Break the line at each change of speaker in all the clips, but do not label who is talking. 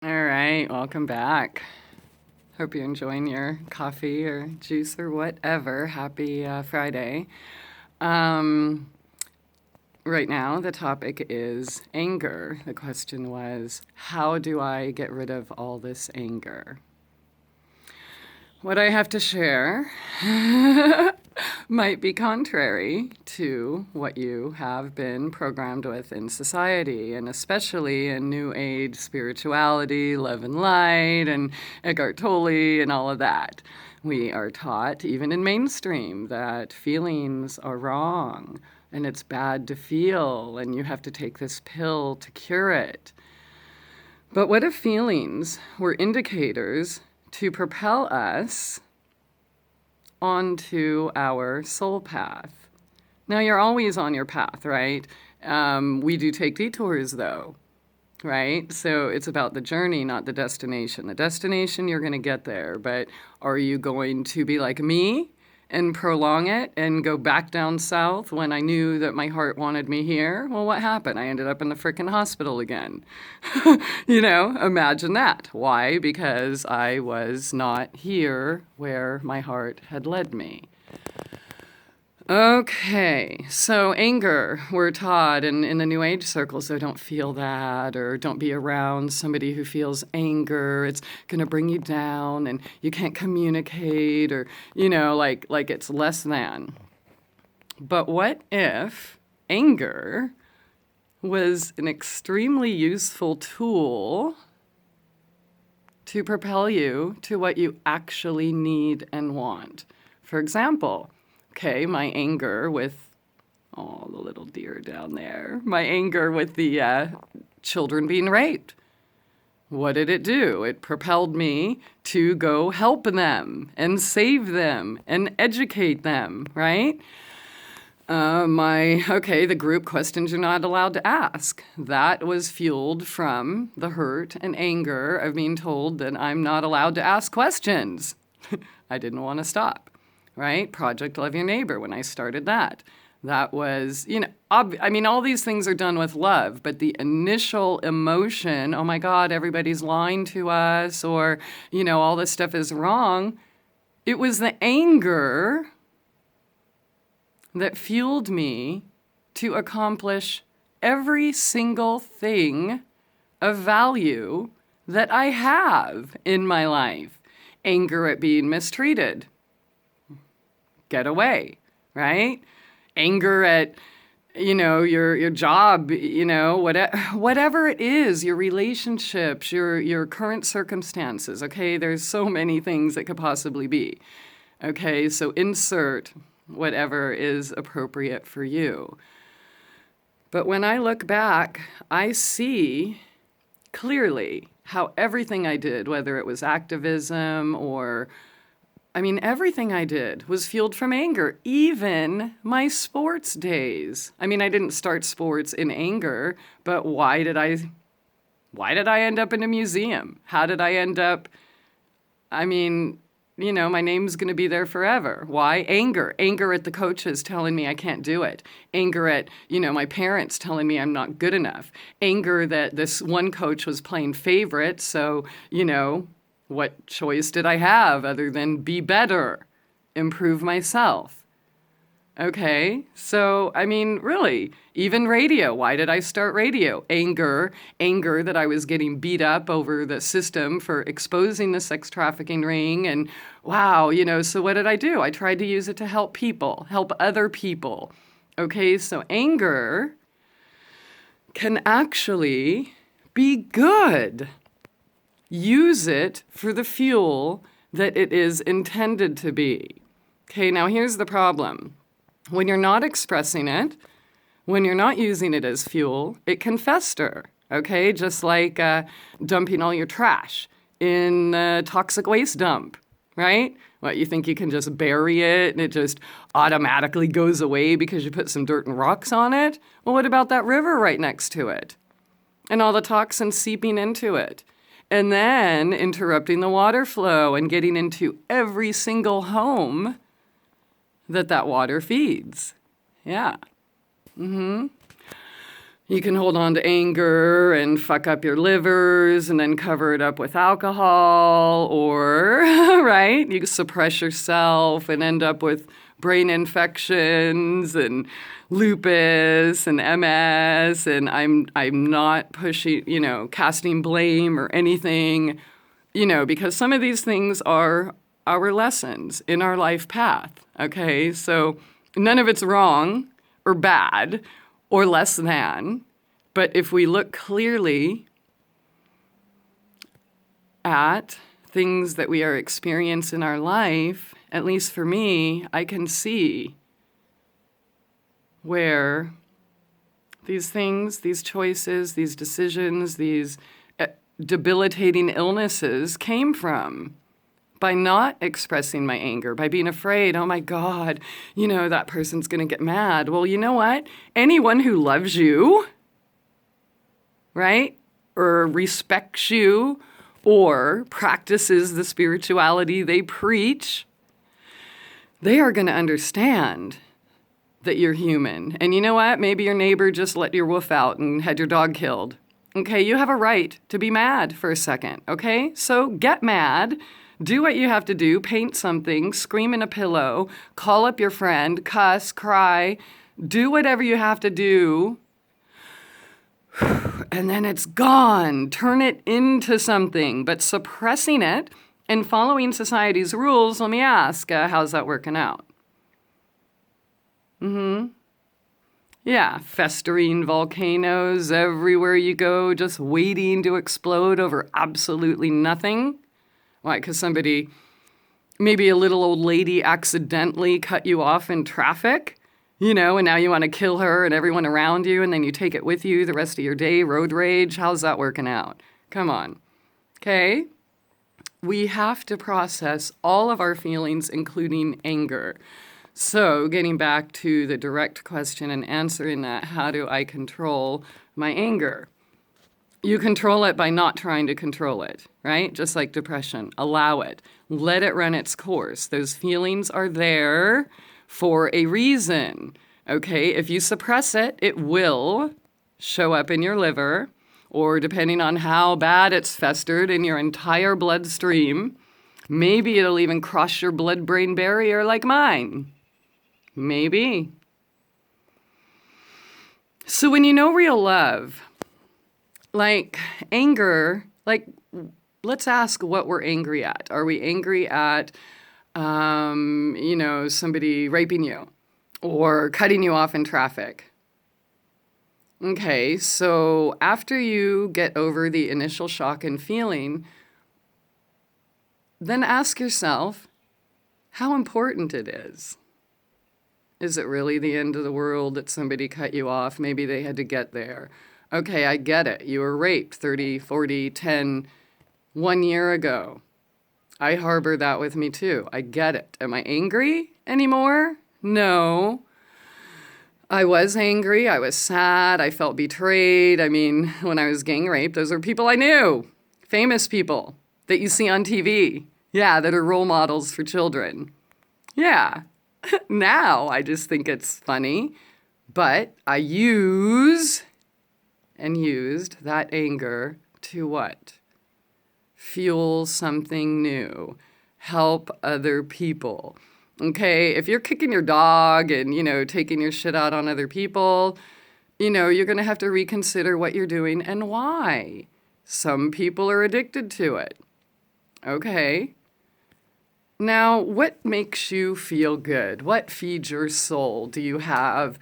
All right, welcome back. Hope you're enjoying your coffee or juice or whatever. Happy Friday. Um, right now, the topic is anger. The question was, how do I get rid of all this anger? What I have to share might be contrary to what you have been programmed with in society, and especially in New Age spirituality, love and light, and Eckhart Tolle, and all of that. We are taught, even in mainstream, that feelings are wrong, and it's bad to feel, and you have to take this pill to cure it. But what if feelings were indicators to propel us onto our soul path? Now, you're always on your path, right? We do take detours, though, right? So it's about the journey, not the destination. The destination, you're going to get there, but are you going to be like me and prolong it and go back down south when I knew that my heart wanted me here? Well, what happened? I ended up in the frickin' hospital again. Imagine that. Why? Because I was not here where my heart had led me. Okay, so anger, we're taught in the New Age circles, so don't feel that, or don't be around somebody who feels anger. It's going to bring you down, and you can't communicate, or, like it's less than. But what if anger was an extremely useful tool to propel you to what you actually need and want? For example, okay, my anger with, the little deer down there, my anger with the children being raped. What did it do? It propelled me to go help them and save them and educate them, right? The group questions you're not allowed to ask. That was fueled from the hurt and anger of being told that I'm not allowed to ask questions. I didn't want to stop. Right? Project Love Your Neighbor, when I started that. That was, all these things are done with love, but the initial emotion, oh my God, everybody's lying to us, or, all this stuff is wrong. It was the anger that fueled me to accomplish every single thing of value that I have in my life. Anger at being mistreated. Get away, right? Anger at, your job, whatever it is, your relationships, your current circumstances, okay? There's so many things that could possibly be, okay? So insert whatever is appropriate for you. But when I look back, I see clearly how everything I did, whether it was activism or everything I did was fueled from anger, even my sports days. I didn't start sports in anger, but why did I end up in a museum? How did I end up, my name's going to be there forever. Why? Anger. Anger at the coaches telling me I can't do it. Anger at, my parents telling me I'm not good enough. Anger that this one coach was playing favorite, so, what choice did I have other than be better, improve myself? Okay, so, really, even radio. Why did I start radio? Anger that I was getting beat up over the system for exposing the sex trafficking ring. And wow, so what did I do? I tried to use it to help people, help other people. Okay, so anger can actually be good. Use it for the fuel that it is intended to be. Okay, now here's the problem. When you're not expressing it, when you're not using it as fuel, it can fester, okay? Just like dumping all your trash in a toxic waste dump, right? What, you think you can just bury it and it just automatically goes away because you put some dirt and rocks on it? Well, what about that river right next to it? And all the toxins seeping into it? And then interrupting the water flow and getting into every single home that water feeds. Yeah. You can hold on to anger and fuck up your livers and then cover it up with alcohol, or, right? You can suppress yourself and end up with brain infections and lupus and MS. And I'm not pushing, casting blame or anything, because some of these things are our lessons in our life path, okay? So none of it's wrong or bad or less than. But if we look clearly at things that we are experiencing in our life, at least for me, I can see where these things, these choices, these decisions, these debilitating illnesses came from. By not expressing my anger, by being afraid, oh my God, that person's going to get mad. Well, you know what? Anyone who loves you, right, or respects you, or practices the spirituality they preach, they are going to understand that you're human. And you know what? Maybe your neighbor just let your wolf out and had your dog killed. Okay, you have a right to be mad for a second, okay? So get mad. Do what you have to do, paint something, scream in a pillow, call up your friend, cuss, cry, do whatever you have to do, and then it's gone. Turn it into something. But suppressing it and following society's rules, let me ask, how's that working out? Yeah, festering volcanoes everywhere you go, just waiting to explode over absolutely nothing. Why? Because somebody, maybe a little old lady accidentally cut you off in traffic, and now you want to kill her and everyone around you, and then you take it with you the rest of your day, road rage. How's that working out? Come on. Okay? We have to process all of our feelings, including anger. So getting back to the direct question and answering that, how do I control my anger? You control it by not trying to control it, right? Just like depression. Allow it. Let it run its course. Those feelings are there for a reason, okay? If you suppress it, it will show up in your liver, or depending on how bad it's festered in your entire bloodstream, maybe it'll even cross your blood-brain barrier like mine. Maybe. So when you know real love, like anger, let's ask what we're angry at. Are we angry at, somebody raping you or cutting you off in traffic? Okay, so after you get over the initial shock and feeling, then ask yourself how important it is. Is it really the end of the world that somebody cut you off? Maybe they had to get there. Okay, I get it. You were raped 30, 40, 10, 1 year ago. I harbor that with me too. I get it. Am I angry anymore? No. I was angry. I was sad. I felt betrayed. I mean, when I was gang raped, those are people I knew. Famous people that you see on TV. Yeah, that are role models for children. Yeah. Now I just think it's funny. But I used that anger to what? Fuel something new. Help other people. Okay, if you're kicking your dog and, taking your shit out on other people, you're going to have to reconsider what you're doing and why. Some people are addicted to it. Okay. Now, what makes you feel good? What feeds your soul? Do you have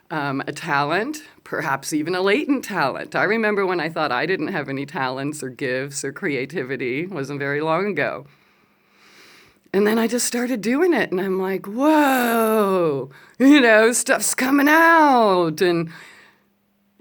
a talent, perhaps even a latent talent? I remember when I thought I didn't have any talents or gifts or creativity. It wasn't very long ago. And then I just started doing it, and I'm like, whoa, stuff's coming out. And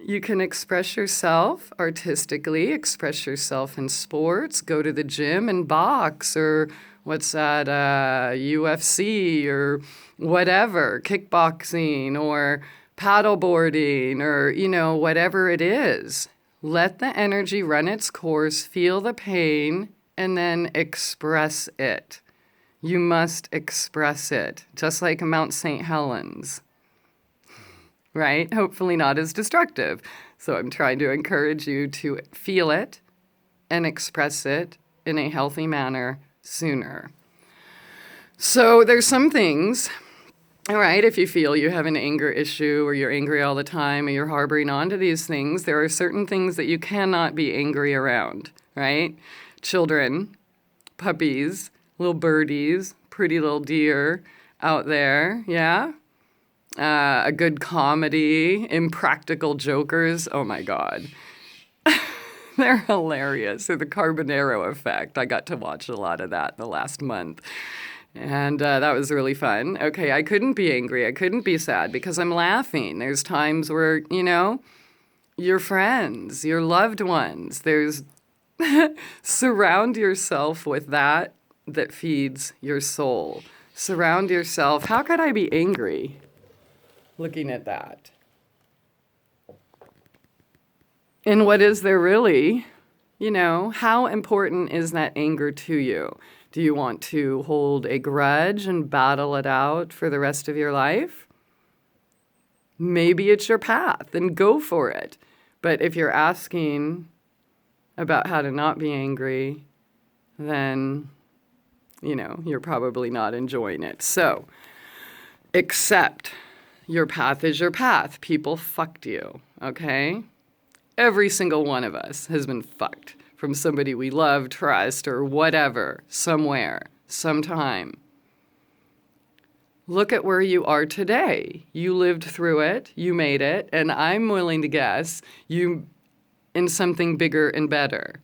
you can express yourself artistically, express yourself in sports, go to the gym and box, or what's that, UFC or whatever, kickboxing or paddleboarding or, whatever it is. Let the energy run its course, feel the pain, and then express it. You must express it, just like Mount St. Helens, right? Hopefully not as destructive. So I'm trying to encourage you to feel it and express it in a healthy manner sooner. So there's some things, all right, if you feel you have an anger issue or you're angry all the time or you're harboring onto these things, there are certain things that you cannot be angry around, right? Children, puppies, little birdies, pretty little deer out there, yeah? A good comedy, impractical jokers, oh my God. They're hilarious. They're the Carbonaro Effect. I got to watch a lot of that the last month. And that was really fun. Okay, I couldn't be angry. I couldn't be sad because I'm laughing. There's times where, your friends, your loved ones, surround yourself with that feeds your soul. Surround yourself. How could I be angry looking at that? And what is there really? How important is that anger to you? Do you want to hold a grudge and battle it out for the rest of your life? Maybe it's your path, then go for it. But if you're asking about how to not be angry, then, you're probably not enjoying it. So, accept your path is your path. People fucked you, okay? Every single one of us has been fucked from somebody we love, trust, or whatever, somewhere, sometime. Look at where you are today. You lived through it, you made it, and I'm willing to guess you in something bigger and better.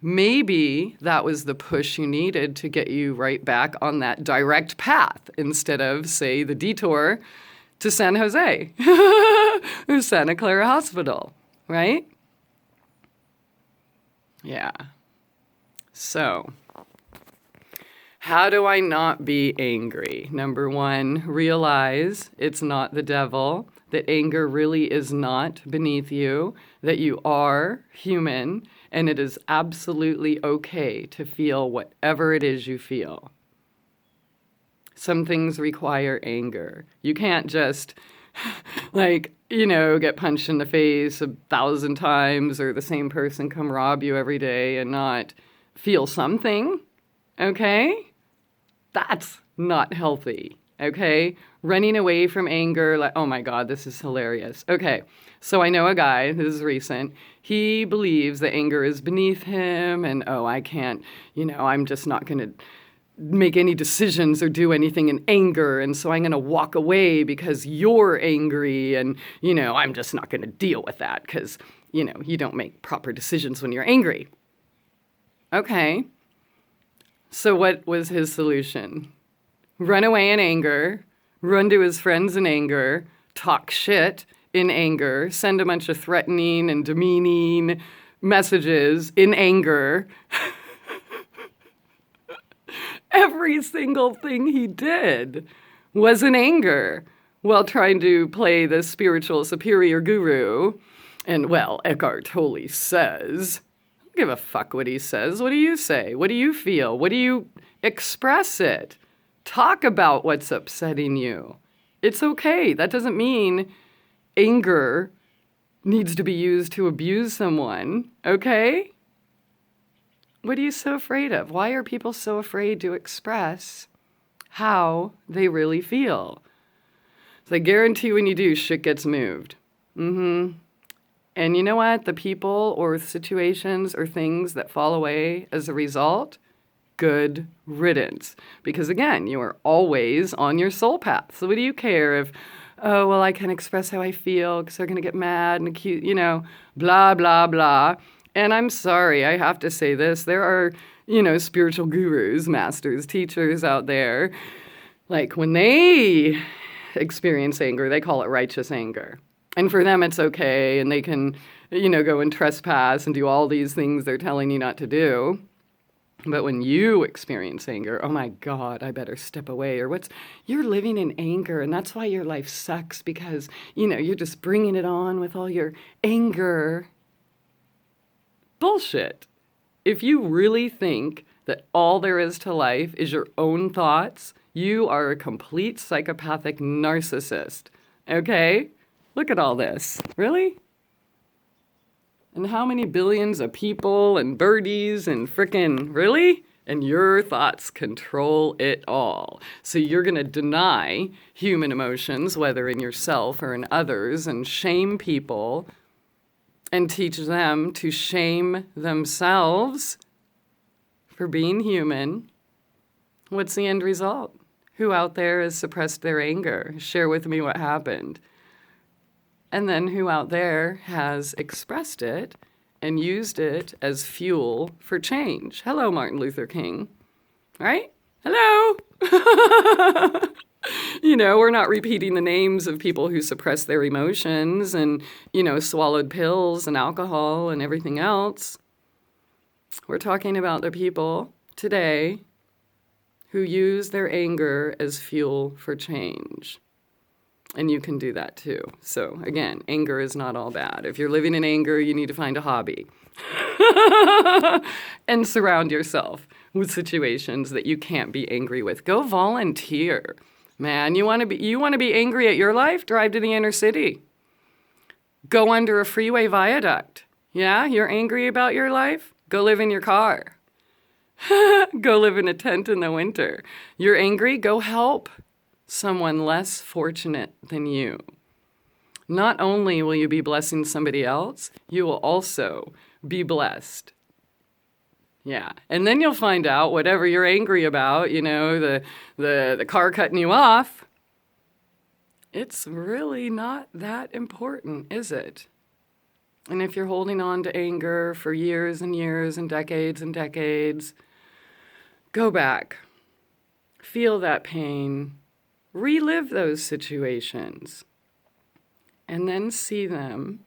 Maybe that was the push you needed to get you right back on that direct path instead of, say, the detour to San Jose or Santa Clara Hospital, right? Yeah. So, how do I not be angry? Number one, realize it's not the devil, that anger really is not beneath you, that you are human, and it is absolutely okay to feel whatever it is you feel. Some things require anger. You can't just, get punched in the face 1,000 times or the same person come rob you every day and not feel something, okay? That's not healthy, okay? Running away from anger, like, oh my God, this is hilarious. Okay, so I know a guy, this is recent, he believes that anger is beneath him and, I can't, I'm just not going to make any decisions or do anything in anger, and so I'm going to walk away because you're angry, and, I'm just not going to deal with that because, you don't make proper decisions when you're angry. Okay. So what was his solution? Run away in anger, run to his friends in anger, talk shit in anger, send a bunch of threatening and demeaning messages in anger. Every single thing he did was in anger while trying to play the spiritual superior guru. And, Eckhart Tolle says, I don't give a fuck what he says. What do you say? What do you feel? What do you express it? Talk about what's upsetting you. It's okay. That doesn't mean anger needs to be used to abuse someone, okay? What are you so afraid of? Why are people so afraid to express how they really feel? So I guarantee when you do, shit gets moved. And you know what? The people or situations or things that fall away as a result, good riddance. Because again, you are always on your soul path. So what do you care if, I can express how I feel because they're going to get mad and accuse, blah, blah, blah. And I'm sorry, I have to say this. There are, spiritual gurus, masters, teachers out there. Like when they experience anger, they call it righteous anger. And for them, it's okay. And they can, go and trespass and do all these things they're telling you not to do. But when you experience anger, oh my God, I better step away. Or you're living in anger and that's why your life sucks because, you're just bringing it on with all your anger. Bullshit. If you really think that all there is to life is your own thoughts, you are a complete psychopathic narcissist. Okay? Look at all this. Really? And how many billions of people and birdies and frickin' really? And your thoughts control it all. So you're going to deny human emotions, whether in yourself or in others, and shame people and teach them to shame themselves for being human. What's the end result? Who out there has suppressed their anger? Share with me what happened. And then who out there has expressed it and used it as fuel for change? Hello, Martin Luther King. Right? Hello. We're not repeating the names of people who suppress their emotions and, swallowed pills and alcohol and everything else. We're talking about the people today who use their anger as fuel for change. And you can do that too. So again, anger is not all bad. If you're living in anger, you need to find a hobby and surround yourself with situations that you can't be angry with. Go volunteer. Man, you want to be angry at your life? Drive to the inner city. Go under a freeway viaduct. Yeah, you're angry about your life? Go live in your car. Go live in a tent in the winter. You're angry? Go help someone less fortunate than you. Not only will you be blessing somebody else, you will also be blessed. Yeah. And then you'll find out whatever you're angry about, the car cutting you off, it's really not that important, is it? And if you're holding on to anger for years and years and decades, go back. Feel that pain. Relive those situations. And then see them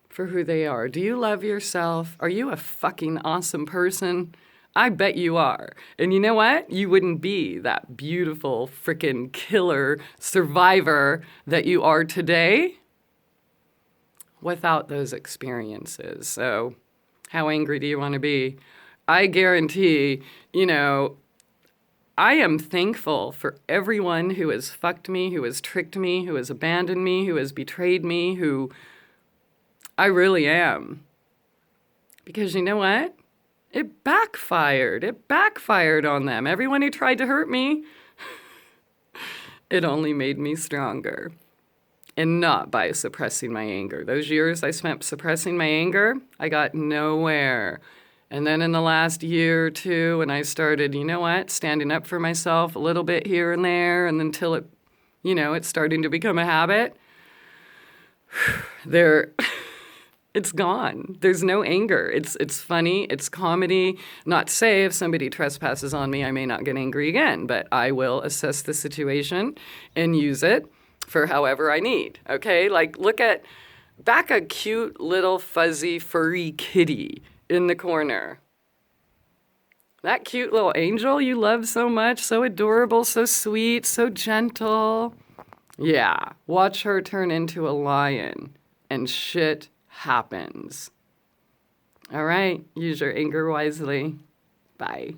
for who they are. Do you love yourself? Are you a fucking awesome person? I bet you are. And you know what? You wouldn't be that beautiful frickin' killer survivor that you are today without those experiences. So how angry do you want to be? I guarantee, I am thankful for everyone who has fucked me, who has tricked me, who has abandoned me, who has betrayed me, I really am. Because you know what? It backfired. It backfired on them. Everyone who tried to hurt me, it only made me stronger. And not by suppressing my anger. Those years I spent suppressing my anger, I got nowhere. And then in the last year or two, when I started, standing up for myself a little bit here and there, and until it, it's starting to become a habit, it's gone. There's no anger. It's funny. It's comedy. Not to say if somebody trespasses on me, I may not get angry again, but I will assess the situation and use it for however I need. Okay? Like, back a cute little fuzzy furry kitty in the corner. That cute little angel you love so much, so adorable, so sweet, so gentle. Yeah, watch her turn into a lion and shit happens. All right, use your anger wisely. Bye.